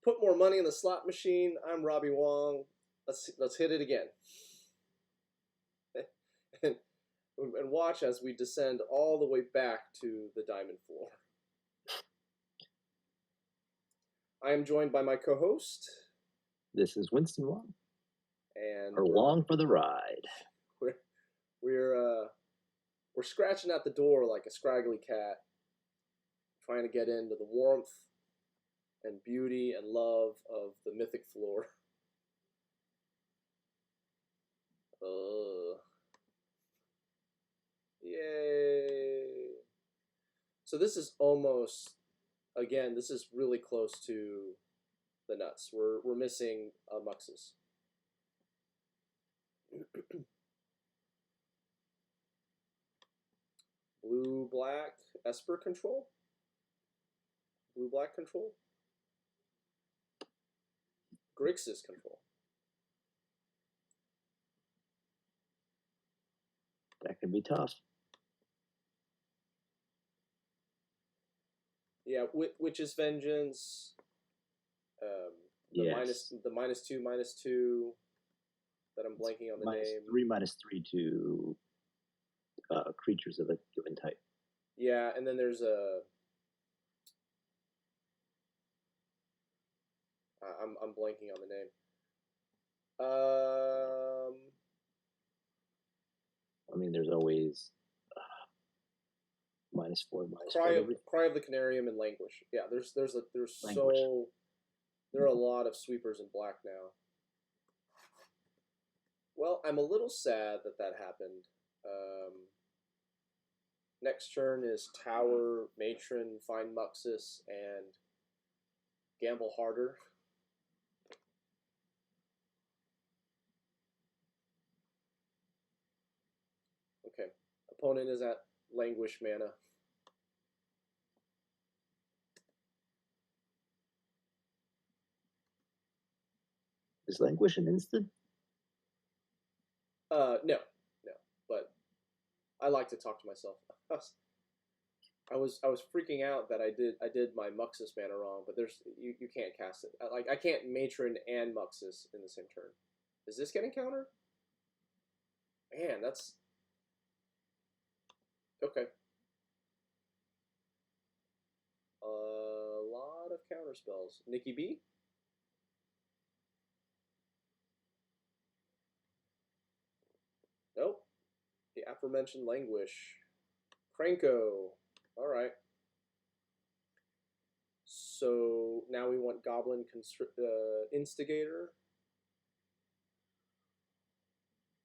Put more money in the slot machine. I'm Robbie Wong. Let's hit it again. and watch as we descend all the way back to the diamond floor. I am joined by my co-host. This is Winston Wong. And we're along for the ride. We're scratching at the door like a scraggly cat, trying to get into the warmth and beauty and love of the mythic floor. Yay! So this is almost, again, this is really close to the nuts. We're missing a Muxus. Blue-black Esper control? Blue-black control? Grixis control. That can be tough. Yeah, Witch's Vengeance. Yes. The -2/-2 that I'm blanking on the name. -3/-3 to creatures of a given type. Yeah, and then there's a. I'm blanking on the name. I mean, there's always -4, Cry of the Canarium and Languish. Yeah, there are a lot of sweepers in black now. Well, I'm a little sad that happened. Next turn is Tower, Matron, find Muxus, and gamble harder. Okay, opponent is at Languish mana. Is Languish an instant? No, but I like to talk to myself. I was freaking out that I did my Muxus mana wrong, but you can't cast it. I can't Matron and Muxus in the same turn. Is this getting countered? Man, that's okay. A lot of counter spells. Nikki B. Nope. The aforementioned Languish. Krenko. Alright. So now we want Goblin Instigator.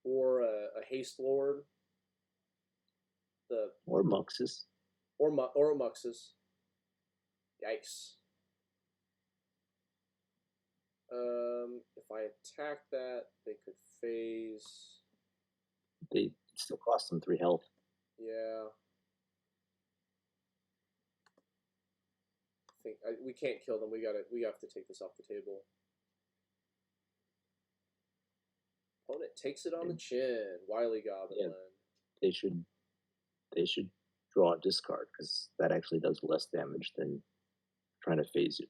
Or a Haste Lord. Or Muxus. Or a Muxus. Yikes. If I attack that, they could phase. They still cost them 3 health. Yeah. We can't kill them. We have to take this off the table. Opponent takes it on the chin. Wily Goblin. Yeah, they should draw a discard because that actually does less damage than trying to phase it.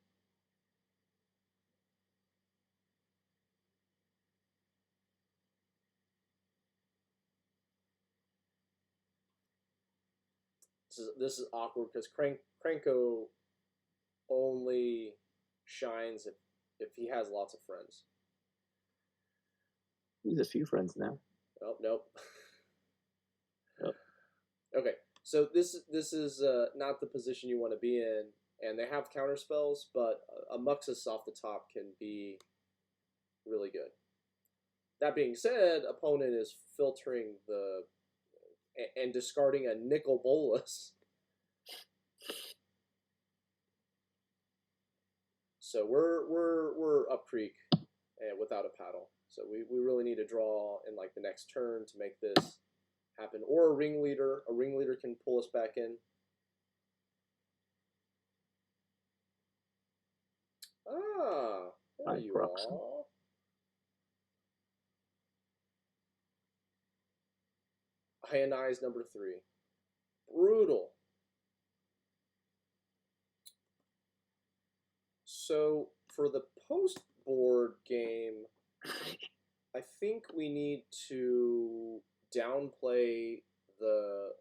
This is awkward because Krenko only shines if he has lots of friends. He's a few friends now. Oh, nope. Nope. Okay, so this is not the position you want to be in, and they have counter spells, but a Muxus off the top can be really good. That being said, opponent is filtering and discarding a Nicol Bolas. So we're up creek without a paddle. So we really need to draw in like the next turn to make this happen. Or a Ringleader. A Ringleader can pull us back in. Ah, there you are. Ionize number 3. Brutal. So for the post board game, I think we need to downplay the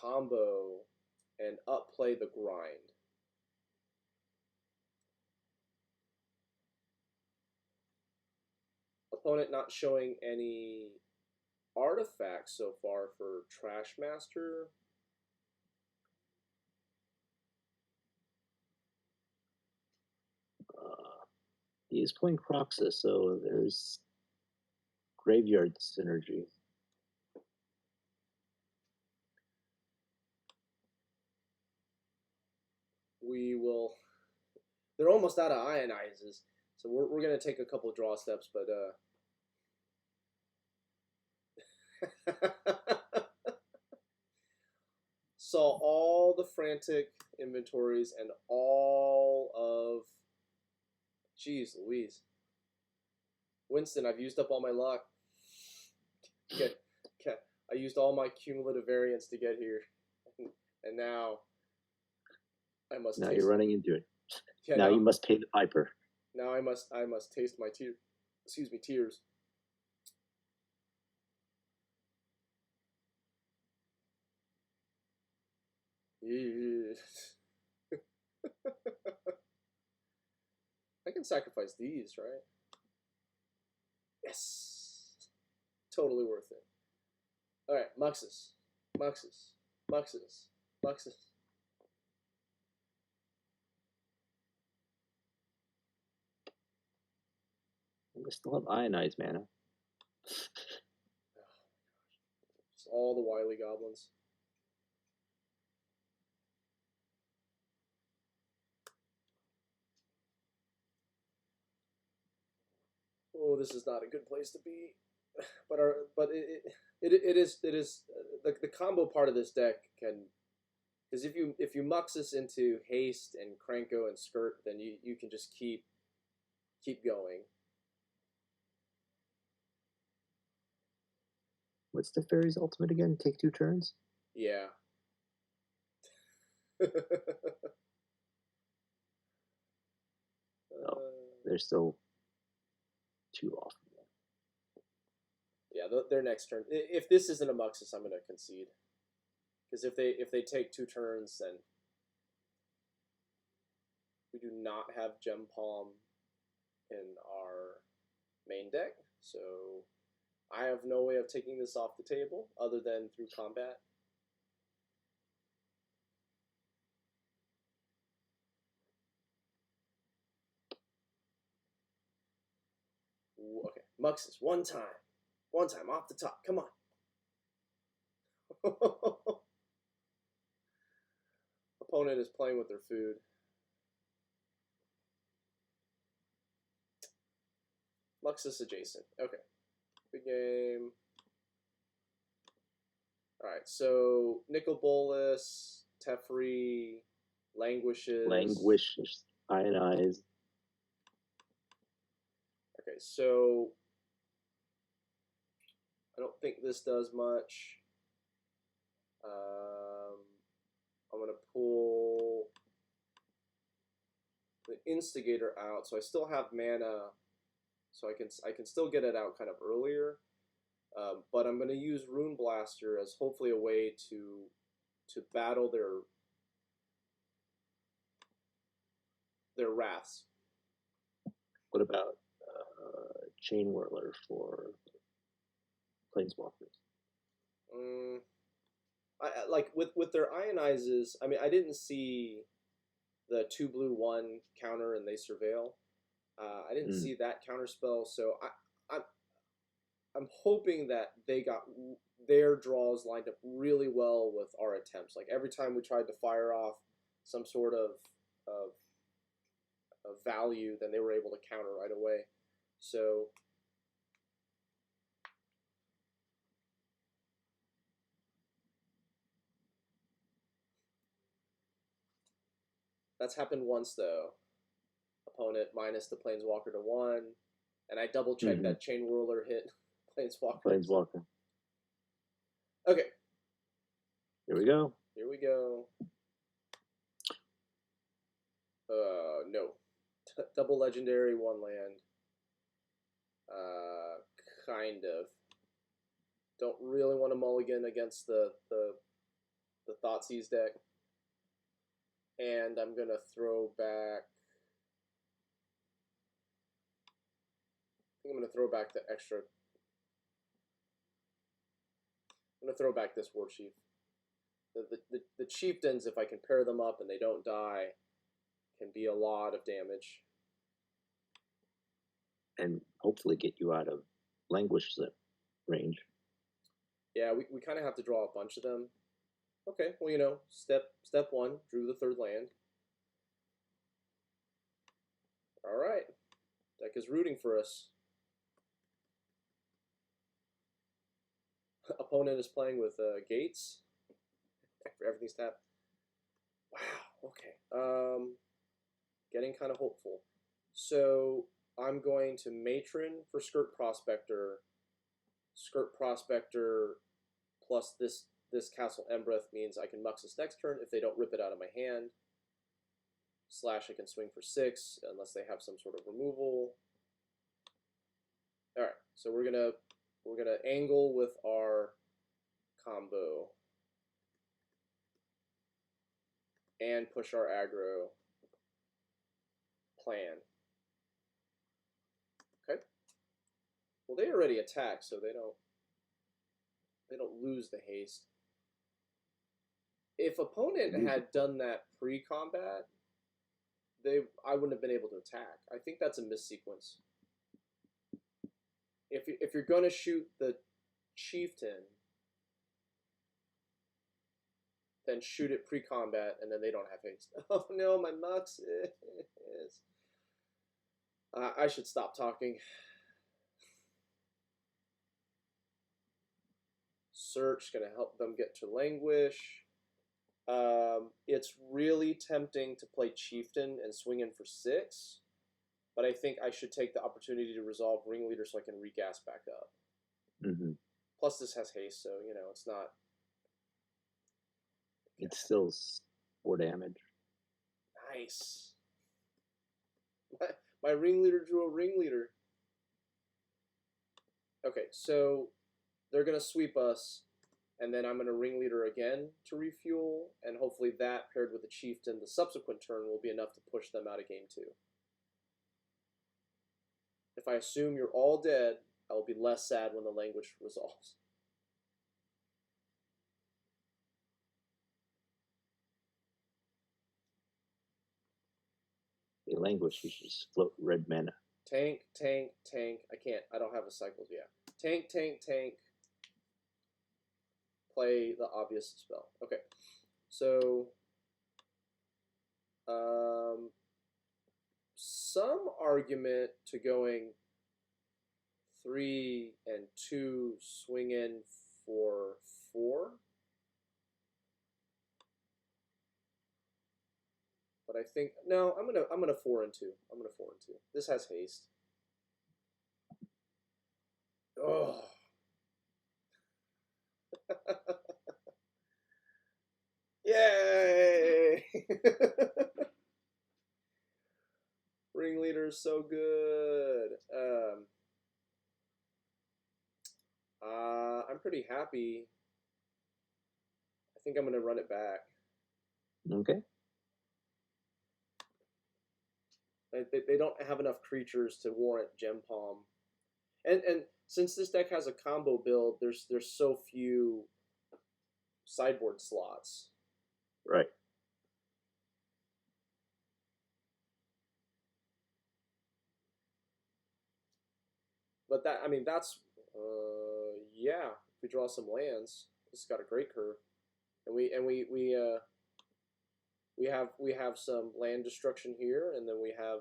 combo and upplay the grind. Opponent not showing any artifacts so far for Trashmaster. He is playing Grixis, so there's graveyard synergy. We will. They're almost out of ionizes, so we're gonna take a couple draw steps, but saw all the frantic inventories and all of. Jeez Louise. Winston, I've used up all my luck. Okay. I used all my cumulative variance to get here. And now I must Now you're running into it. Yeah, now you must pay the piper. Now I must taste my tears. Yeah. I can sacrifice these, right? Yes. Totally worth it. Alright, Muxus. We still have ionized mana. It's all the Wily Goblins. Oh, this is not a good place to be. But it is the combo part of this deck can, because if you Muxus into haste and Krenko and Skirk, then you can just keep going. What's the fairy's ultimate again? Take 2 turns? Yeah. They're still 2 off. Yeah, their next turn. If this isn't a Muxus, I'm going to concede. Because if they take 2 turns, then we do not have Gempalm in our main deck. So I have no way of taking this off the table other than through combat. Ooh, okay, Muxus, one time off the top. Come on. Opponent is playing with their food. Muxus adjacent. Okay. Big game. Alright, so Nicol Bolas, Teferi, Languishes. Ionized. Okay, so I don't think this does much. I'm gonna pull the Instigator out, so I still have mana, so I can still get it out kind of earlier. But I'm gonna use Ruinblaster as hopefully a way to battle their wraths. What about Chainwhirler for Planeswalkers? I like with their ionizes. I mean, I didn't see the 2 blue 1 counter and they surveil. I didn't see that counter spell, so I'm hoping that they got their draws lined up really well with our attempts. Like every time we tried to fire off some sort of value, then they were able to counter right away. So that's happened once though. Opponent minus the Planeswalker to 1, and I double checked that Chainwhirler hit Planeswalker. Okay. Here we go. No. Double legendary, 1 land. Kind of. Don't really want to mulligan against the Thoughtseize deck. And I'm going to throw back... I think I'm going to throw back the extra... I'm going to throw back this Warchief. The Chieftains, if I can pair them up and they don't die, can be a lot of damage. And hopefully get you out of Languish range. Yeah, we kind of have to draw a bunch of them. Okay, well, you know, step 1, drew the 3rd land. All right, deck is rooting for us. Opponent is playing with Gates. Everything's tapped. Wow, okay. Getting kind of hopeful. So I'm going to Matron for Skirk Prospector. Skirk Prospector plus this Castle Embereth means I can Muxus next turn if they don't rip it out of my hand. Slash, I can swing for 6 unless they have some sort of removal. All right, so we're gonna angle with our combo and push our aggro plan. Okay. Well, they already attack, so they don't lose the haste. If opponent had done that pre-combat, I wouldn't have been able to attack. I think that's a missequence. If you're gonna shoot the Chieftain, then shoot it pre-combat, and then they don't have haste. Oh no, my Muxus. I should stop talking. Search gonna help them get to Languish. It's really tempting to play Chieftain and swing in for 6, but I think I should take the opportunity to resolve Ringleader so I can regas back up. Mm-hmm. Plus, this has haste, so you know it's not. It's still 4 damage. Nice. My Ringleader drew a Ringleader. Okay, so they're gonna sweep us. And then I'm going to Ringleader again to refuel, and hopefully that paired with the Chieftain the subsequent turn will be enough to push them out of game 2. If I assume you're all dead, I will be less sad when the Languish resolves. The Languish, you should just float red mana. Tank, tank, tank. I can't. I don't have the cycles yet. Tank, tank, tank. Play the obvious spell. Okay, so some argument to going 3 and 2, swing in for 4, but I think no. I'm gonna 4 and 2. I'm gonna 4 and 2. This has haste. Oh. Yay! Ringleader is so good. I'm pretty happy. I think I'm going to run it back. Okay. They don't have enough creatures to warrant Gempalm. And since this deck has a combo build, there's so few sideboard slots. Right. But that, I mean, that's, yeah. If we draw some lands, it's got a great curve, and we have some land destruction here, and then we have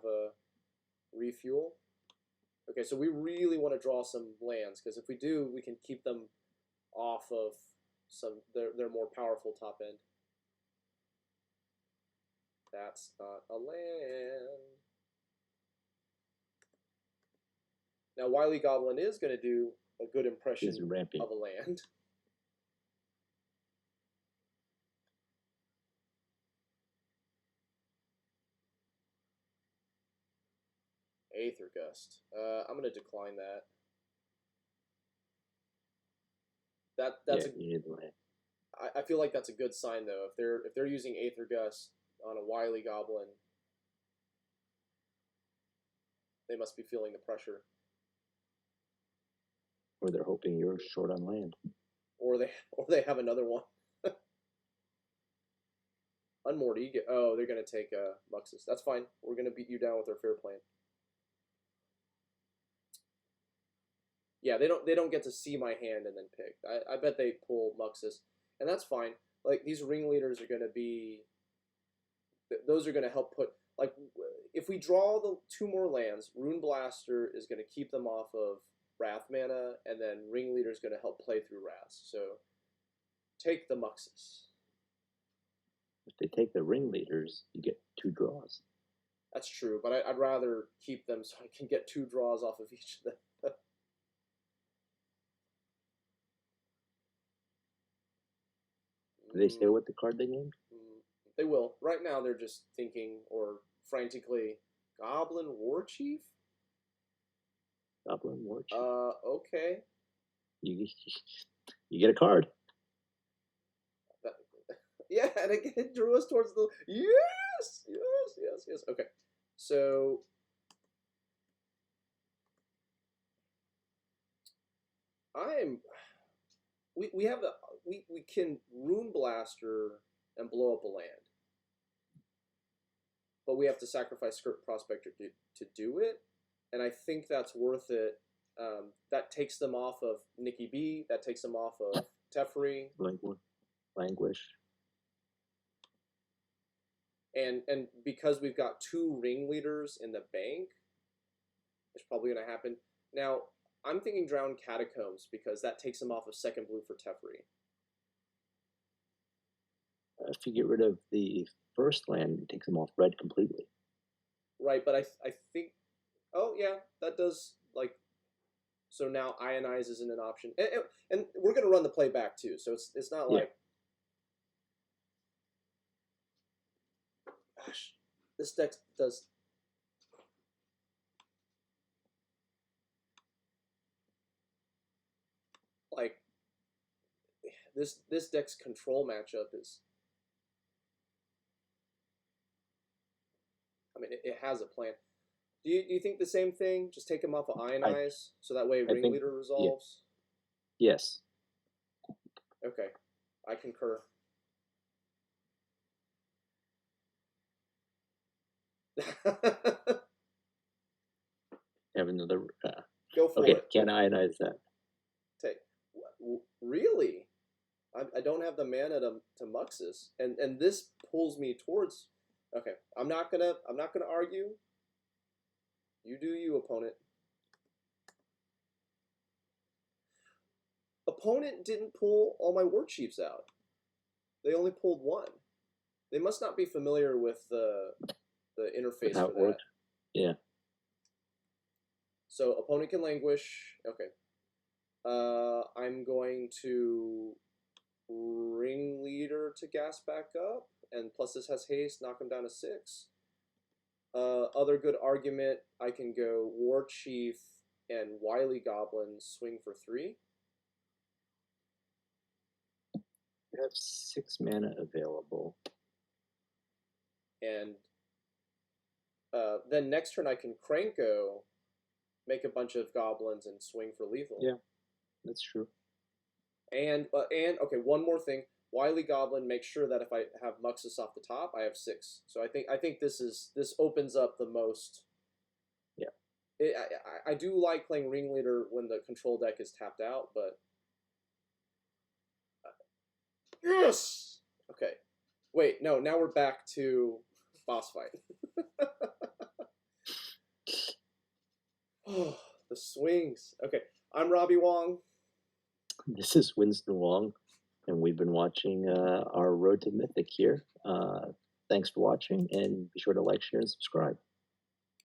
refuel. Okay, so we really want to draw some lands, because if we do, we can keep them off of some their more powerful top end. That's not a land. Now, Wily Goblin is going to do a good impression of a land. Aether Gust. I'm gonna decline that. That's yeah, you need the land. I feel like that's a good sign though. If they're using Aether Gust on a Wily Goblin, they must be feeling the pressure. Or they're hoping you're short on land. Or they have another one. Unmoored Ego. Oh, they're gonna take Muxus. That's fine. We're gonna beat you down with our fair plan. Yeah, they don't get to see my hand and then pick. I bet they pull Muxus, and that's fine. Like these ringleaders are gonna be. Those are gonna help put like if we draw the 2 more lands, Ruinblaster is gonna keep them off of Wrath mana, and then Ringleader is gonna help play through Wrath. So take the Muxus. If they take the ringleaders, you get 2 draws. That's true, but I'd rather keep them so I can get 2 draws off of each of them. Do they say what the card they named? They will. Right now, they're just thinking or frantically, Goblin Warchief? Goblin Warchief. Okay. You get a card. Yeah, and it drew us towards the yes. Okay, so we have we can Ruinblaster and blow up a land, but we have to sacrifice Skirk Prospector to do it, and I think that's worth it. That takes them off of Nikki B. That takes them off of Teferi. Languish. And because we've got 2 ringleaders in the bank, it's probably going to happen. Now, I'm thinking Drowned Catacombs because that takes them off of 2nd blue for Teferi. If you get rid of the first land, it takes them off red completely. Right, but I think... Oh, yeah, that does, like... So now Ionize isn't an option. And we're going to run the play back, too, so it's not like... Gosh, this deck does... Like, this deck's control matchup is... I mean, it has a plan. Do you think the same thing? Just take him off of Ionize, so that way Ringleader resolves? Yeah. Yes. Okay, I concur. Have another. Go for it. it. Can't Ionize that. Take. Really? I don't have the mana to Muxus, and this pulls me towards. Okay, I'm not gonna argue. You do you, opponent. Opponent didn't pull all my Warchiefs out. They only pulled 1. They must not be familiar with the interface for that. Yeah. So opponent can languish. Okay. I'm going to Ringleader to gas back up, and plus this has haste, knock him down to 6. Other good argument, I can go Warchief and Wily Goblin swing for 3. You have 6 mana available. And then next turn I can Krenko, make a bunch of goblins, and swing for lethal. Yeah, that's true. And okay, one more thing. Wily Goblin makes sure that if I have Muxus off the top, I have 6. So I think this opens up the most. Yeah. I do like playing Ringleader when the control deck is tapped out, but yes. Okay. Wait, no. Now we're back to boss fight. Oh, the swings. Okay, I'm Robbie Wong. This is Winston Wong, and we've been watching our Road to Mythic here. Thanks for watching, and be sure to like, share, and subscribe.